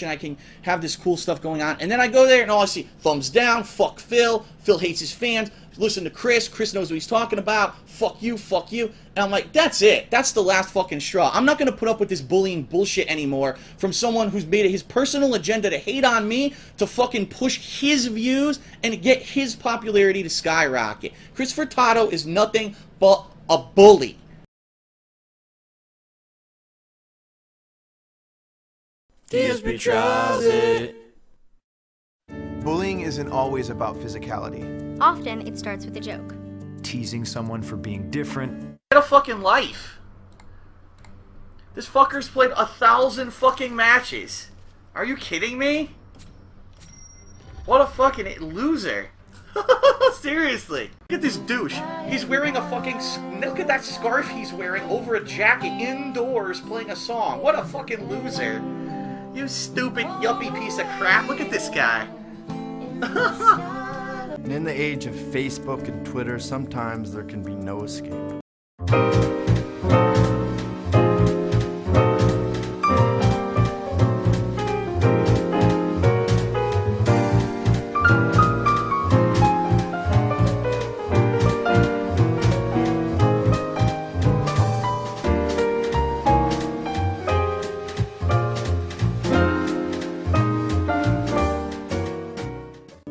I can have this cool stuff going on, and then I go there and all I see, thumbs down, fuck Phil hates his fans, listen to Chris knows what he's talking about, fuck you, and I'm like, that's it, that's the last fucking straw. I'm not gonna put up with this bullying bullshit anymore from someone who's made it his personal agenda to hate on me, to fucking push his views, and get his popularity to skyrocket. Chris Furtado is nothing but a bully. DSP Tries It. Bullying isn't always about physicality. Often, it starts with a joke. Teasing someone for being different. Get a fucking life. This fucker's played 1,000 fucking matches. Are you kidding me? What a fucking loser. Seriously. Look at this douche. He's wearing a fucking... Look at that scarf he's wearing over a jacket indoors playing a song. What a fucking loser. You stupid yuppie piece of crap. Look at this guy. And in the age of Facebook and Twitter, sometimes there can be no escape.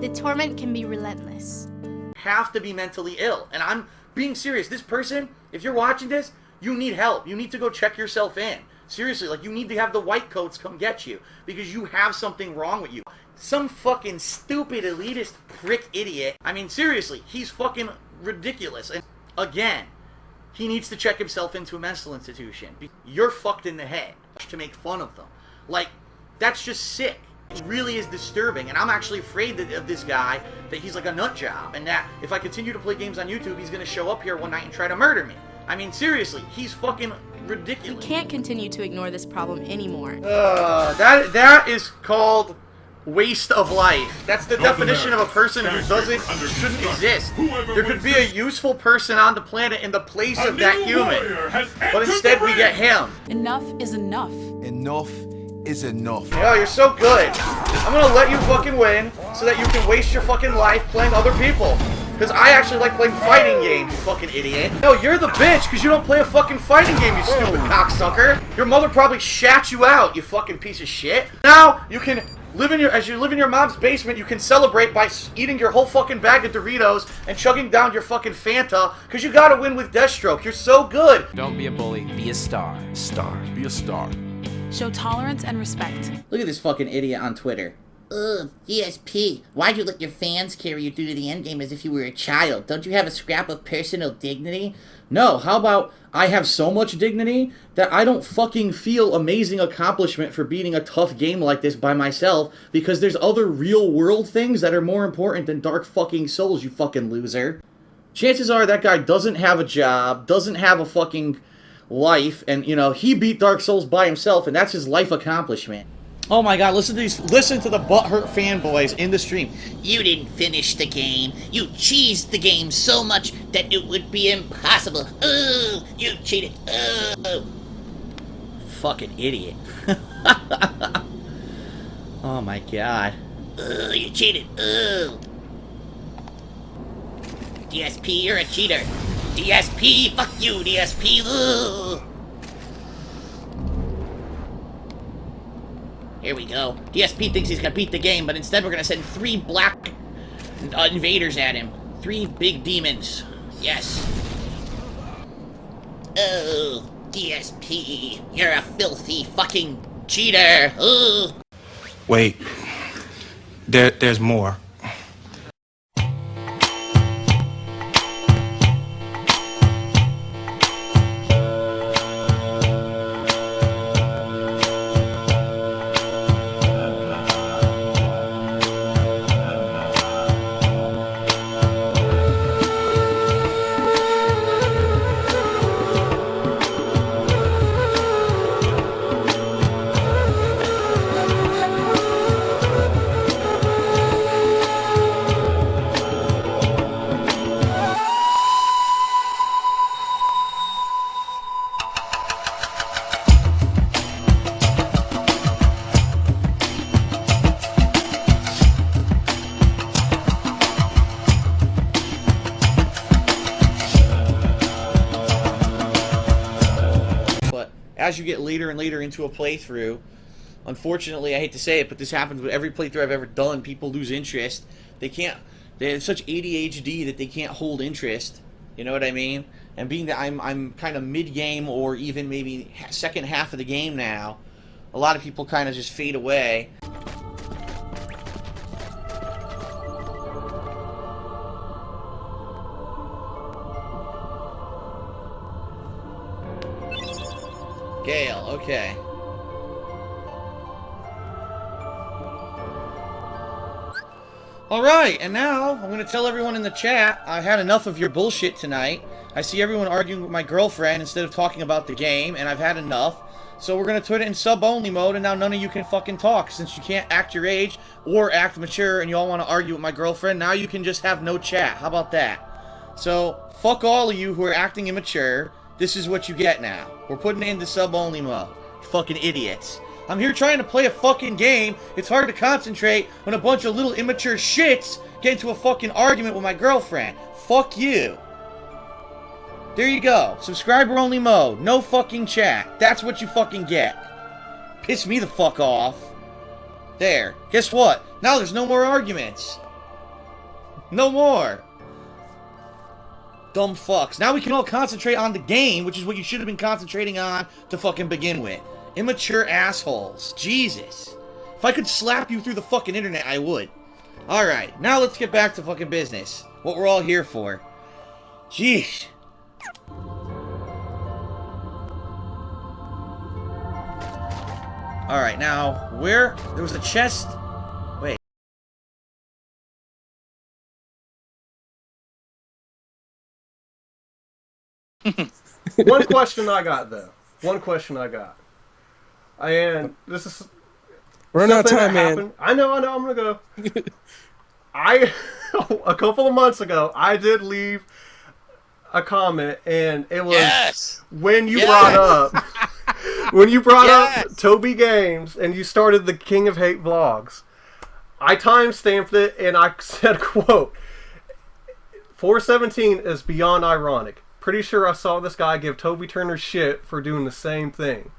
The torment can be relentless. Have to be mentally ill. And I'm being serious. This person, if you're watching this, you need help. You need to go check yourself in. Seriously, like, you need to have the white coats come get you because you have something wrong with you. Some fucking stupid elitist prick idiot. I mean, seriously, he's fucking ridiculous. And again, he needs to check himself into a mental institution. You're fucked in the head to make fun of them. Like, that's just sick. It really is disturbing, and I'm actually afraid of this guy, that he's like a nut job, and that if I continue to play games on YouTube, he's gonna show up here one night and try to murder me. I mean, seriously, he's fucking ridiculous. We can't continue to ignore this problem anymore. That is called waste of life. That's the definition of a person who shouldn't exist. There could be a useful person on the planet in the place of that human, but instead we get him. Enough is enough. Enough is enough. Yo, you're so good. I'm gonna let you fucking win so that you can waste your fucking life playing other people. Because I actually like playing fighting games, you fucking idiot. No, you're the bitch because you don't play a fucking fighting game, you stupid cocksucker. Your mother probably shat you out, you fucking piece of shit. Now, you can as you live in your mom's basement, you can celebrate by eating your whole fucking bag of Doritos and chugging down your fucking Fanta because you gotta win with Deathstroke. You're so good. Don't be a bully. Be a star. Be a star. Show tolerance and respect. Look at this fucking idiot on Twitter. Ugh, DSP, why'd you let your fans carry you through to the endgame as if you were a child? Don't you have a scrap of personal dignity? No, how about I have so much dignity that I don't fucking feel amazing accomplishment for beating a tough game like this by myself because there's other real world things that are more important than Dark fucking Souls, you fucking loser. Chances are that guy doesn't have a job, doesn't have a fucking life, and, you know, he beat Dark Souls by himself, and that's his life accomplishment. Oh my god, listen to the butthurt fanboys in the stream. You didn't finish the game. You cheesed the game so much that it would be impossible. Ugh, you cheated. Ugh. Fucking idiot. Oh my god. Ugh, you cheated. Ugh. DSP, you're a cheater. DSP, fuck you, DSP. Ugh. Here we go. DSP thinks he's gonna beat the game, but instead we're gonna send 3 black invaders at him. 3 big demons. Yes. Oh, DSP, you're a filthy fucking cheater. Ugh. Wait. There's more. as you get later and later into a playthrough, unfortunately, I hate to say it, but this happens with every playthrough I've ever done. People lose interest. They have such ADHD that they can't hold interest. You know what I mean? And being that I'm kind of mid-game or even maybe second half of the game now, a lot of people kind of just fade away. Gale, okay. Alright, and now I'm going to tell everyone in the chat I've had enough of your bullshit tonight. I see everyone arguing with my girlfriend instead of talking about the game, and I've had enough. So we're going to put it in sub-only mode, and now none of you can fucking talk. Since you can't act your age or act mature and you all want to argue with my girlfriend, now you can just have no chat. How about that? So, fuck all of you who are acting immature. This is what you get now. We're putting it into sub-only mode. You fucking idiots. I'm here trying to play a fucking game. It's hard to concentrate when a bunch of little immature shits get into a fucking argument with my girlfriend. Fuck you. There you go. Subscriber-only mode. No fucking chat. That's what you fucking get. Piss me the fuck off. There. Guess what? Now there's no more arguments. No more. Dumb fucks. Now we can all concentrate on the game, which is what you should have been concentrating on to fucking begin with. Immature assholes. Jesus. If I could slap you through the fucking internet, I would. Alright, now let's get back to fucking business. What we're all here for. Jeez. Alright, now, where... There was a chest... Wait. One question I got, though. One question I got. And this is... Run out of time, man. I know, I'm gonna go. A couple of months ago, I did leave a comment, and it was when you brought up... When you brought up Toby Games, and you started the King of Hate vlogs, I timestamped it, and I said, quote, 417 is beyond ironic. Pretty sure I saw this guy give Toby Turner shit for doing the same thing.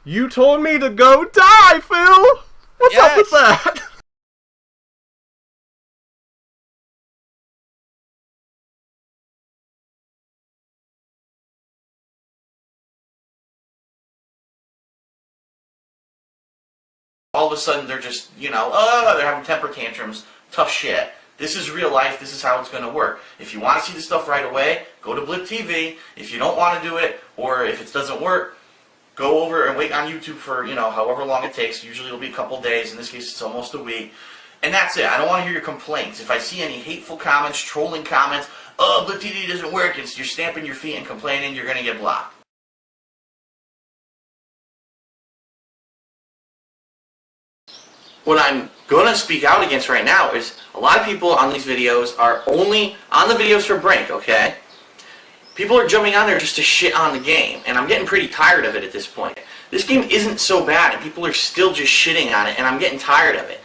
You told me to go die, Phil! What's up with that? All of a sudden they're just, you know, they're having temper tantrums. Tough shit. This is real life. This is how it's going to work. If you want to see the stuff right away, go to Blip TV. If you don't want to do it, or if it doesn't work, go over and wait on YouTube for, you know, however long it takes. Usually it'll be a couple days. In this case, it's almost a week. And that's it. I don't want to hear your complaints. If I see any hateful comments, trolling comments, oh, Blip TV doesn't work, you're stamping your feet and complaining, you're going to get blocked. What I'm going to speak out against right now is a lot of people on these videos are only on the videos for Brink, okay? People are jumping on there just to shit on the game, and I'm getting pretty tired of it at this point. This game isn't so bad, and people are still just shitting on it, and I'm getting tired of it.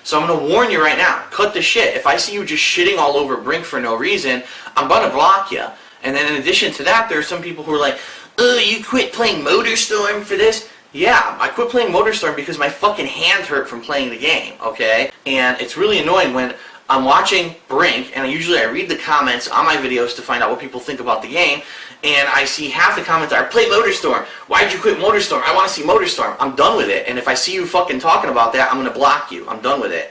So I'm going to warn you right now, cut the shit. If I see you just shitting all over Brink for no reason, I'm going to block you. And then in addition to that, there are some people who are like, oh, you quit playing Motorstorm for this? Yeah, I quit playing Motorstorm because my fucking hand hurt from playing the game, okay? And it's really annoying when I'm watching Brink, and usually I read the comments on my videos to find out what people think about the game, and I see half the comments are, play Motorstorm. Why'd you quit Motorstorm? I want to see Motorstorm. I'm done with it, and if I see you fucking talking about that, I'm going to block you. I'm done with it.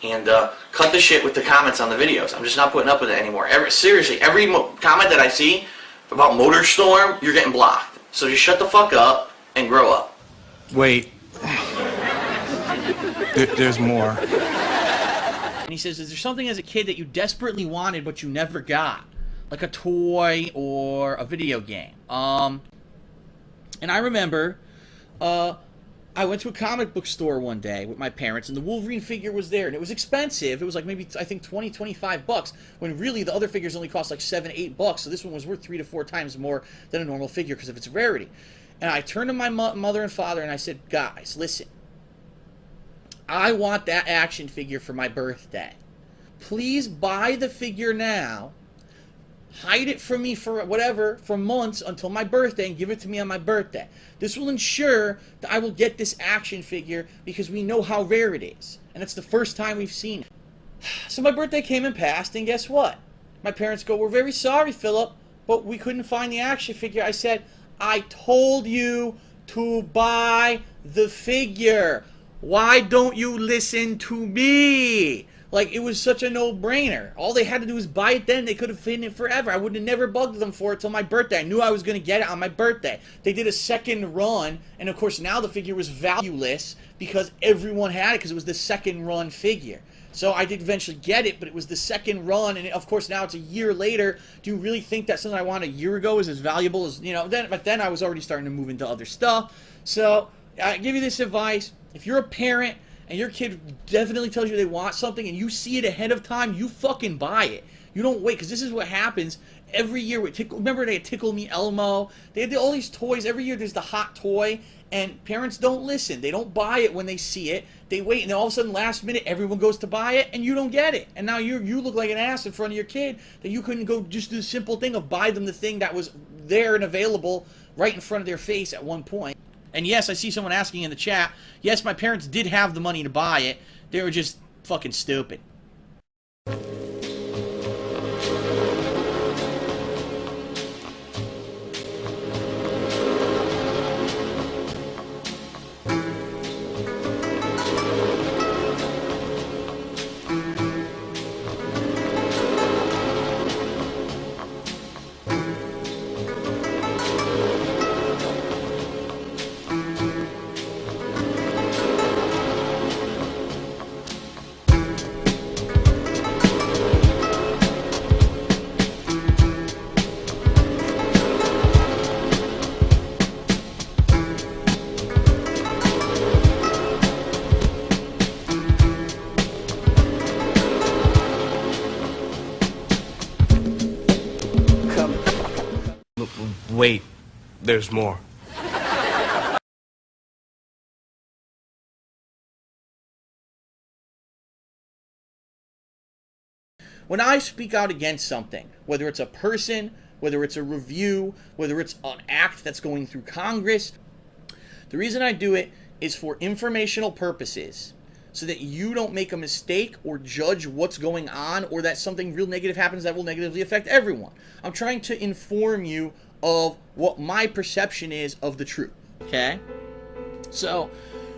And cut the shit with the comments on the videos. I'm just not putting up with it anymore. Seriously, every comment that I see about Motorstorm, you're getting blocked. So just shut the fuck up and grow up. Wait. There's more. And he says, is there something as a kid that you desperately wanted but you never got? Like a toy or a video game? And I remember, I went to a comic book store one day with my parents, and the Wolverine figure was there, and it was expensive. It was like maybe, I think, 20, 25 bucks, when really the other figures only cost like $7, $8, so this one was worth 3 to 4 times more than a normal figure because of its rarity. And I turned to my mother and father and I said, guys, listen, I want that action figure for my birthday. Please buy the figure now hide it from me for whatever, for months until my birthday, and give it to me on my birthday. This will ensure that I will get this action figure because we know how rare it is. And it's the first time we've seen it. So my birthday came and passed, and guess what? My parents go, "We're very sorry, Philip, but we couldn't find the action figure." I said, "I told you to buy the figure. Why don't you listen to me?" Like, it was such a no-brainer. All they had to do was buy it then. They could have hidden it forever. I would have never bugged them for it till my birthday. I knew I was going to get it on my birthday. They did a second run, and of course now the figure was valueless because everyone had it because it was the second run figure. So I did eventually get it, but it was the second run, and of course now it's a year later. Do you really think that something I wanted a year ago is as valuable as, you know, then? But then I was already starting to move into other stuff. So I give you this advice. If you're a parent and your kid definitely tells you they want something and you see it ahead of time, you fucking buy it. You don't wait, because this is what happens every year with Tickle. Remember they had Tickle Me Elmo? They had all these toys. Every year there's the hot toy, and parents don't listen. They don't buy it when they see it. They wait, and then all of a sudden, last minute, everyone goes to buy it, and you don't get it. And now you look like an ass in front of your kid that you couldn't go just do the simple thing of buy them the thing that was there and available right in front of their face at one point. And yes, I see someone asking in the chat, yes, my parents did have the money to buy it. They were just fucking stupid. Wait, there's more. When I speak out against something, whether it's a person, whether it's a review, whether it's an act that's going through Congress, the reason I do it is for informational purposes, so that you don't make a mistake or judge what's going on, or that something real negative happens that will negatively affect everyone. I'm trying to inform you of what my perception is of the truth, okay? So,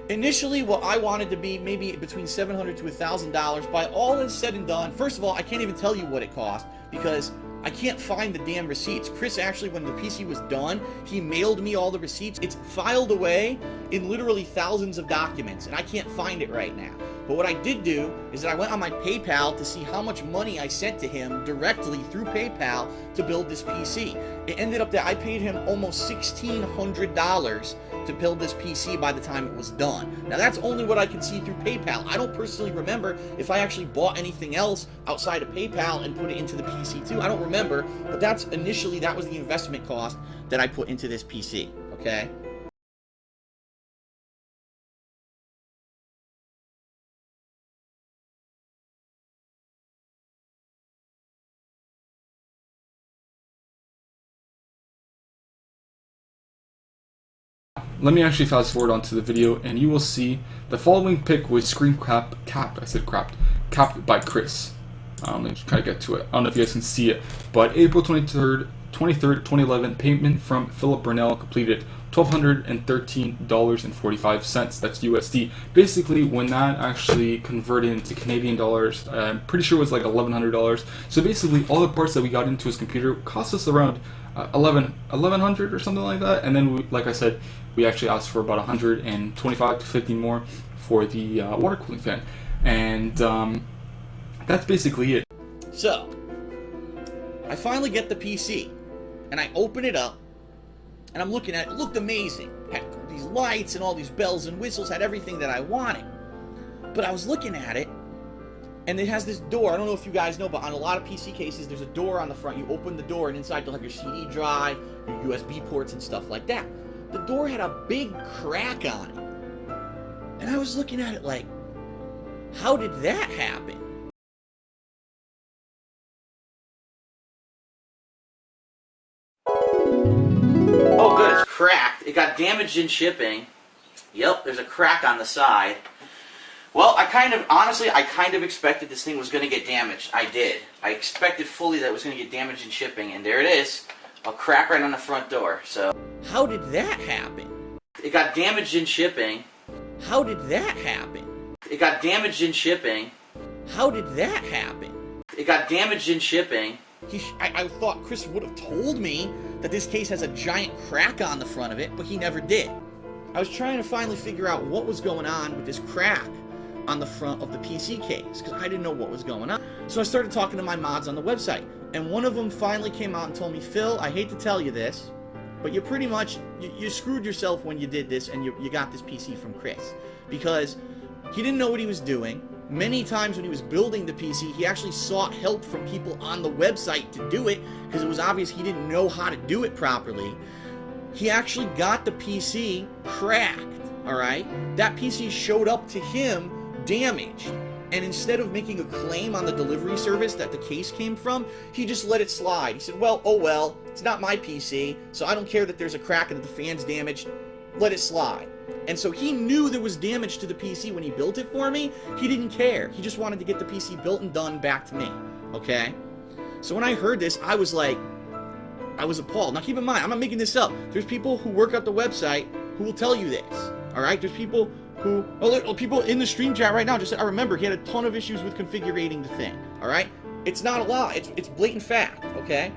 initially what I wanted to be maybe between $700 to $1,000. By all is said and done, first of all, I can't even tell you what it cost because I can't find the damn receipts. Chris actually, when the PC was done, he mailed me all the receipts. It's filed away in literally thousands of documents, and I can't find it right now. But what I did do is that I went on my PayPal to see how much money I sent to him directly through PayPal to build this PC. It ended up that I paid him almost $1,600 to build this PC by the time it was done. Now that's only what I can see through PayPal. I don't personally remember if I actually bought anything else outside of PayPal and put it into the PC too. I don't remember, but that's initially, that was the investment cost that I put into this PC, okay? Let me actually fast forward onto the video, and you will see the following pic was screen capped by Chris. Let me just kind of get to it. I don't know if you guys can see it, but April 23rd, 2011, payment from Philip Burnell completed $1,213.45. That's USD. Basically, when that actually converted into Canadian dollars, I'm pretty sure it was like $1,100. So basically, all the parts that we got into his computer cost us around $1,100 or something like that. And then, like I said, we actually asked for about 125 to 50 more for the water cooling fan. And that's basically it. So, I finally get the PC, and I open it up, and I'm looking at it. It looked amazing. Had these lights and all these bells and whistles, had everything that I wanted. But I was looking at it, and it has this door. I don't know if you guys know, but on a lot of PC cases, there's a door on the front. You open the door, and inside you'll have your CD drive, your USB ports, and stuff like that. The door had a big crack on it. And I was looking at it like, how did that happen? It got damaged in shipping. Yep, there's a crack on the side. Well, I kind of expected this thing was going to get damaged. I did. I expected fully that it was going to get damaged in shipping, and there it is. A crack right on the front door, so. How did that happen? It got damaged in shipping. How did that happen? It got damaged in shipping. How did that happen? It got damaged in shipping. I thought Chris would have told me that this case has a giant crack on the front of it, but he never did. I was trying to finally figure out what was going on with this crack on the front of the PC case, because I didn't know what was going on. So I started talking to my mods on the website, and one of them finally came out and told me, Phil, I hate to tell you this, but you pretty much, you screwed yourself when you did this, and you got this PC from Chris, because he didn't know what he was doing. Many times when he was building the PC, he actually sought help from people on the website to do it, because it was obvious he didn't know how to do it properly. He actually got the PC cracked, alright? That PC showed up to him damaged, and instead of making a claim on the delivery service that the case came from, he just let it slide. He said, well, oh well, it's not my PC, so I don't care that there's a crack and that the fan's damaged, let it slide. And so he knew there was damage to the PC when he built it for me. He didn't care. He just wanted to get the PC built and done back to me, okay? So when I heard this, I was appalled. Now keep in mind, I'm not making this up. There's people who work at the website who will tell you this, alright? There's people who, people in the stream chat right now just said, I remember he had a ton of issues with configuring the thing, alright? It's not a lie, it's blatant fact, okay?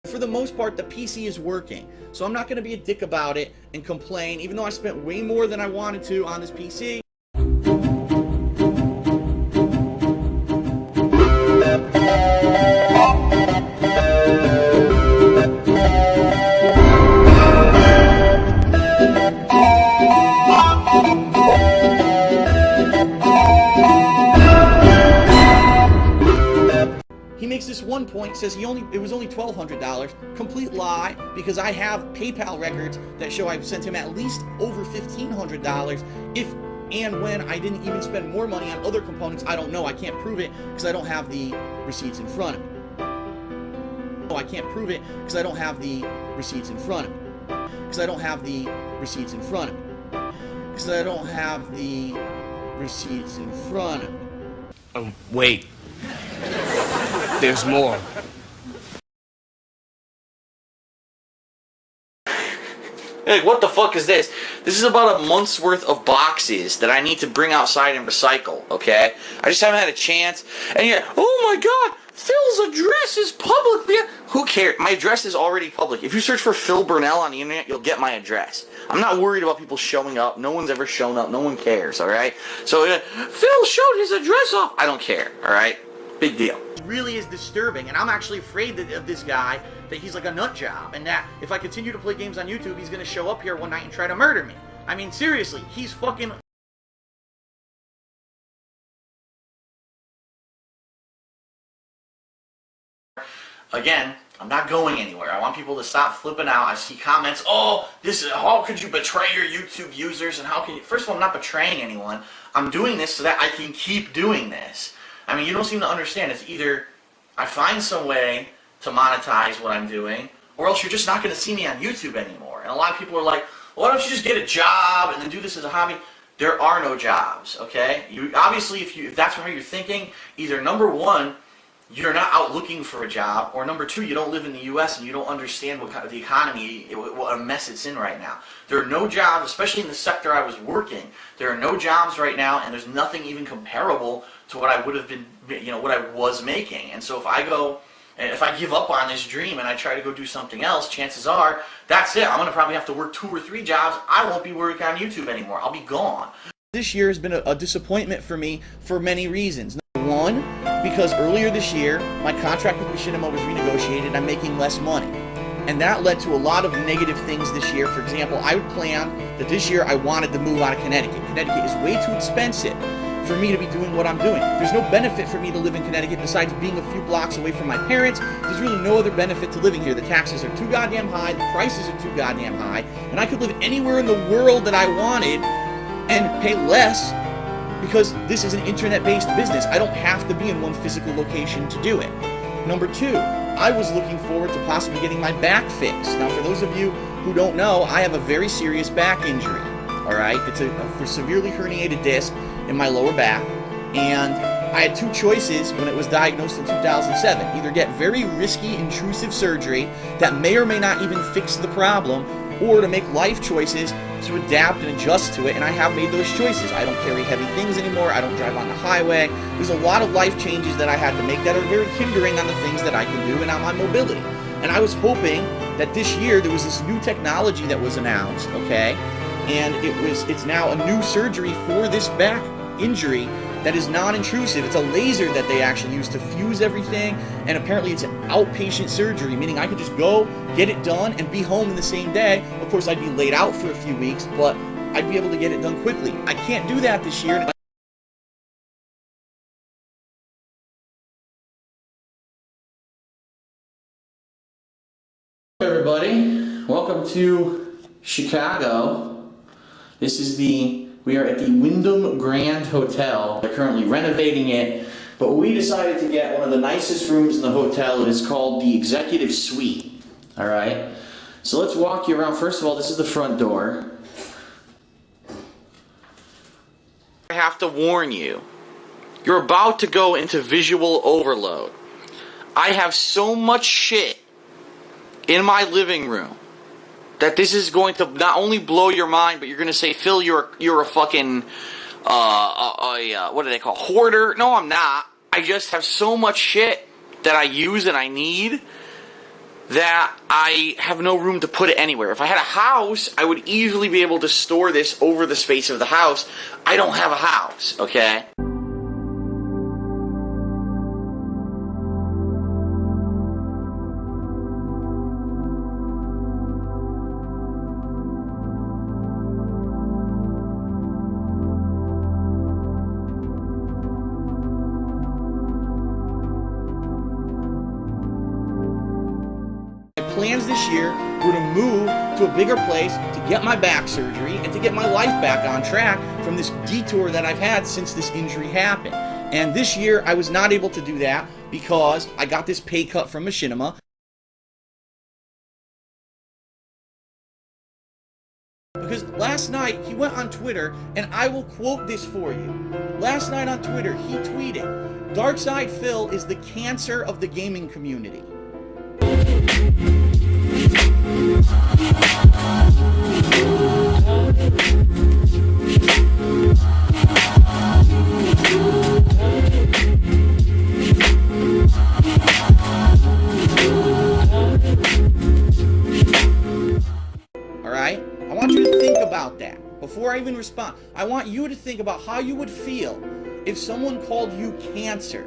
For the most part, the PC is working, so I'm not going to be a dick about it and complain, even though I spent way more than I wanted to on this PC. He makes this one point, says it was only $1,200. Complete lie, because I have PayPal records that show I've sent him at least over $1,500 if and when I didn't even spend more money on other components. I don't know. I can't prove it because I don't have the receipts in front of me. No, I can't prove it because I don't have the receipts in front of me. Because I don't have the receipts in front of me. Because I don't have the receipts in front of me. Wait. There's more. Like, what the fuck is this? This is about a month's worth of boxes that I need to bring outside and recycle, okay? I just haven't had a chance. And you're, oh my god, Phil's address is public. Who cares? My address is already public. If you search for Phil Burnell on the internet, you'll get my address. I'm not worried about people showing up. No one's ever shown up. No one cares, alright? So, Phil showed his address off. I don't care, alright? Big deal. It really is disturbing, and I'm actually afraid of this guy, that he's like a nut job, and that if I continue to play games on YouTube, he's gonna show up here one night and try to murder me. I mean, seriously, he's fucking... Again, I'm not going anywhere. I want people to stop flipping out. I see comments, oh, this is, how could you betray your YouTube users, and how can you... First of all, I'm not betraying anyone. I'm doing this so that I can keep doing this. I mean, you don't seem to understand. It's either I find some way to monetize what I'm doing, or else you're just not going to see me on YouTube anymore. And a lot of people are like, well, why don't you just get a job and then do this as a hobby? There are no jobs, okay? You obviously, if that's how you're thinking, either number one, you're not out looking for a job, or number two, you don't live in the U.S. and you don't understand what kind of the economy, what a mess it's in right now. There are no jobs, especially in the sector I was working. There are no jobs right now, and there's nothing even comparable to what I would have been, what I was making. And so if I give up on this dream and I try to go do something else, chances are, that's it. I'm going to probably have to work 2 or 3 jobs. I won't be working on YouTube anymore. I'll be gone. This year has been a disappointment for me for many reasons. Number one, because earlier this year, my contract with Machinima was renegotiated and I'm making less money. And that led to a lot of negative things this year. For example, I would plan that this year I wanted to move out of Connecticut. Connecticut is way too expensive for me to be doing what I'm doing. There's no benefit for me to live in Connecticut besides being a few blocks away from my parents. There's really no other benefit to living here. The taxes are too goddamn high, the prices are too goddamn high, and I could live anywhere in the world that I wanted and pay less because this is an internet-based business. I don't have to be in one physical location to do it. Number two, I was looking forward to possibly getting my back fixed. Now, for those of you who don't know, I have a very serious back injury. All right, it's a severely herniated disc in my lower back, and I had two choices when it was diagnosed in 2007. Either get very risky, intrusive surgery that may or may not even fix the problem, or to make life choices to adapt and adjust to it, and I have made those choices. I don't carry heavy things anymore. I don't drive on the highway. There's a lot of life changes that I had to make that are very hindering on the things that I can do and on my mobility. And I was hoping that this year there was this new technology that was announced, okay? And it's now a new surgery for this back injury that is non-intrusive. It's a laser that they actually use to fuse everything, and apparently it's an outpatient surgery, meaning I could just go, get it done, and be home in the same day. Of course, I'd be laid out for a few weeks, but I'd be able to get it done quickly. I can't do that this year. Hey everybody, welcome to Chicago. We are at the Wyndham Grand Hotel. They're currently renovating it, but we decided to get one of the nicest rooms in the hotel. It is called the Executive Suite. All right, so let's walk you around. First of all, this is the front door. I have to warn you, you're about to go into visual overload. I have so much shit in my living room that this is going to not only blow your mind, but you're going to say, Phil, you're a fucking, what do they call, hoarder? No, I'm not. I just have so much shit that I use and I need that I have no room to put it anywhere. If I had a house, I would easily be able to store this over the space of the house. I don't have a house, okay? Plans this year were to move to a bigger place to get my back surgery and to get my life back on track from this detour that I've had since this injury happened. And this year I was not able to do that because I got this pay cut from Machinima. Because last night he went on Twitter, and I will quote this for you. Last night on Twitter he tweeted, "Darkside Phil is the cancer of the gaming community." Alright? I want you to think about that. Before I even respond, I want you to think about how you would feel if someone called you cancer.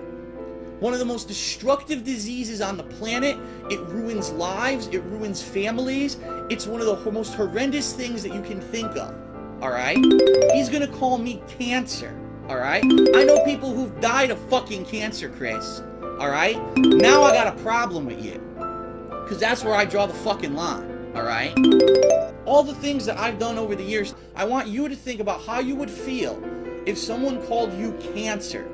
One of the most destructive diseases on the planet. It ruins lives, it ruins families. It's one of the most horrendous things that you can think of. Alright? He's gonna call me cancer. Alright? I know people who've died of fucking cancer, Chris. Alright? Now I got a problem with you. Because that's where I draw the fucking line. Alright? All the things that I've done over the years, I want you to think about how you would feel if someone called you cancer.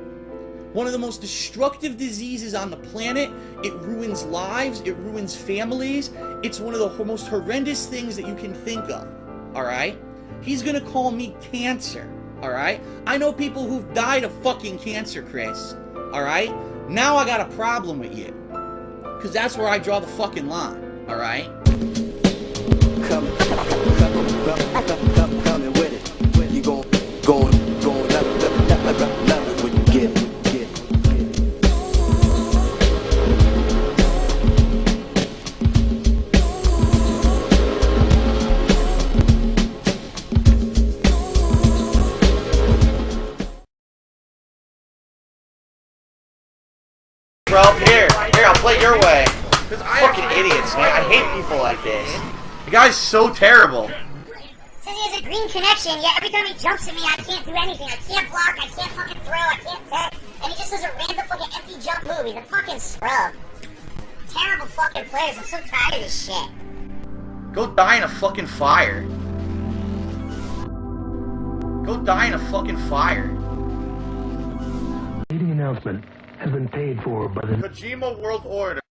One of the most destructive diseases on the planet. It ruins lives, it ruins families. It's one of the most horrendous things that you can think of. Alright? He's gonna call me cancer. Alright? I know people who've died of fucking cancer, Chris. Alright? Now I got a problem with you. Because that's where I draw the fucking line. Alright? Coming with it. You going level when you get it. Bro, here, I'll play your way. Fucking idiots, man. I hate people like this. The guy's so terrible. Says he has a green connection, yet every time he jumps at me, I can't do anything. I can't block, I can't fucking fucking scrub. Terrible fucking players. I'm so tired of this shit. Go die in a fucking fire. Go die in a fucking fire. Meeting announcement has been paid for by the Kojima World Order.